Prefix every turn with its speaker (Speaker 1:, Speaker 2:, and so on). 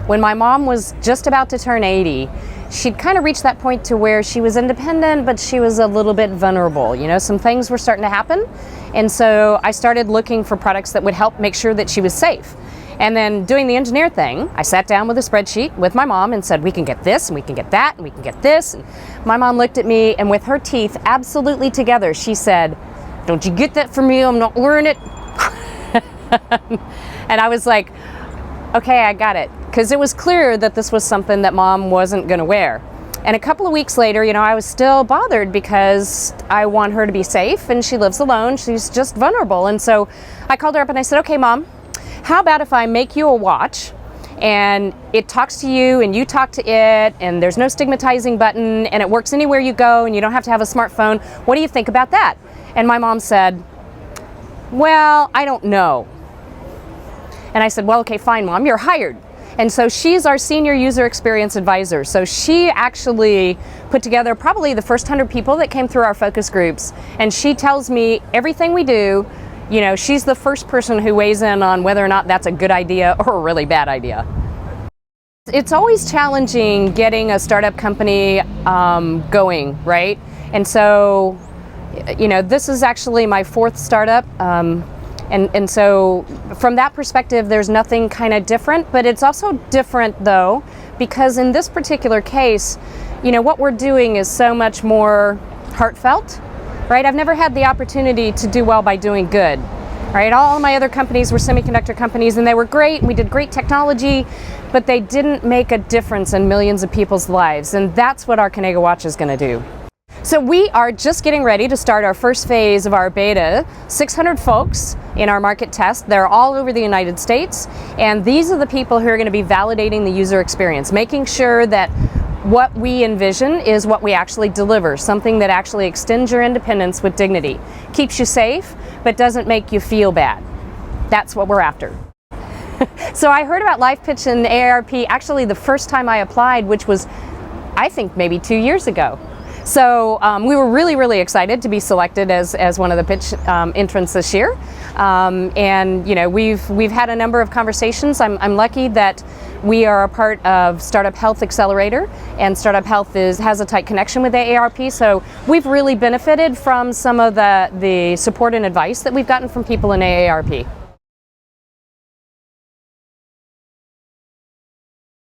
Speaker 1: when my mom was just about to turn 80, she'd kind of reached that point to where she was independent, but she was a little bit vulnerable. You know, some things were starting to happen. And so I started looking for products that would help make sure that she was safe. And then doing the engineer thing, I sat down with a spreadsheet with my mom and said, we can get this, and we can get that, and we can get this. And my mom looked at me, and with her teeth absolutely together, she said, don't you get that from me, I'm not wearing it. And I was like, okay, I got it. Because it was clear that this was something that mom wasn't gonna wear. And a couple of weeks later, you know, I was still bothered because I want her to be safe, and she lives alone, she's just vulnerable. And so I called her up and I said, okay, Mom, how about if I make you a watch and it talks to you and you talk to it, and there's no stigmatizing button, and it works anywhere you go, and you don't have to have a smartphone? What do you think about that? And my mom said, well, I don't know. And I said, well, okay, fine, Mom, you're hired. And so she's our senior user experience advisor. So she actually put together probably the first 100 people that came through our focus groups, and she tells me everything we do. You know, she's the first person who weighs in on whether or not that's a good idea or a really bad idea. It's always challenging getting a startup company going, right? And so, you know, this is actually my 4th startup. And so from that perspective, there's nothing kind of different, but it's also different though, because in this particular case, you know, what we're doing is so much more heartfelt. Right? I've never had the opportunity to do well by doing good. Right? All my other companies were semiconductor companies, and they were great, and we did great technology, but they didn't make a difference in millions of people's lives, and that's what our Conaga Watch is going to do. So we are just getting ready to start our first phase of our beta. 600 folks in our market test. They're all over the United States, and these are the people who are going to be validating the user experience, making sure that what we envision is what we actually deliver, something that actually extends your independence with dignity, keeps you safe, but doesn't make you feel bad. That's what we're after. So I heard about LivePitch and AARP actually the first time I applied, which was, I think, maybe 2 years ago. So we were really, really excited to be selected as one of the pitch entrants this year. And you know, we've had a number of conversations. I'm lucky that we are a part of Startup Health Accelerator, and Startup Health has a tight connection with AARP. So we've really benefited from some of the support and advice that we've gotten from people in AARP.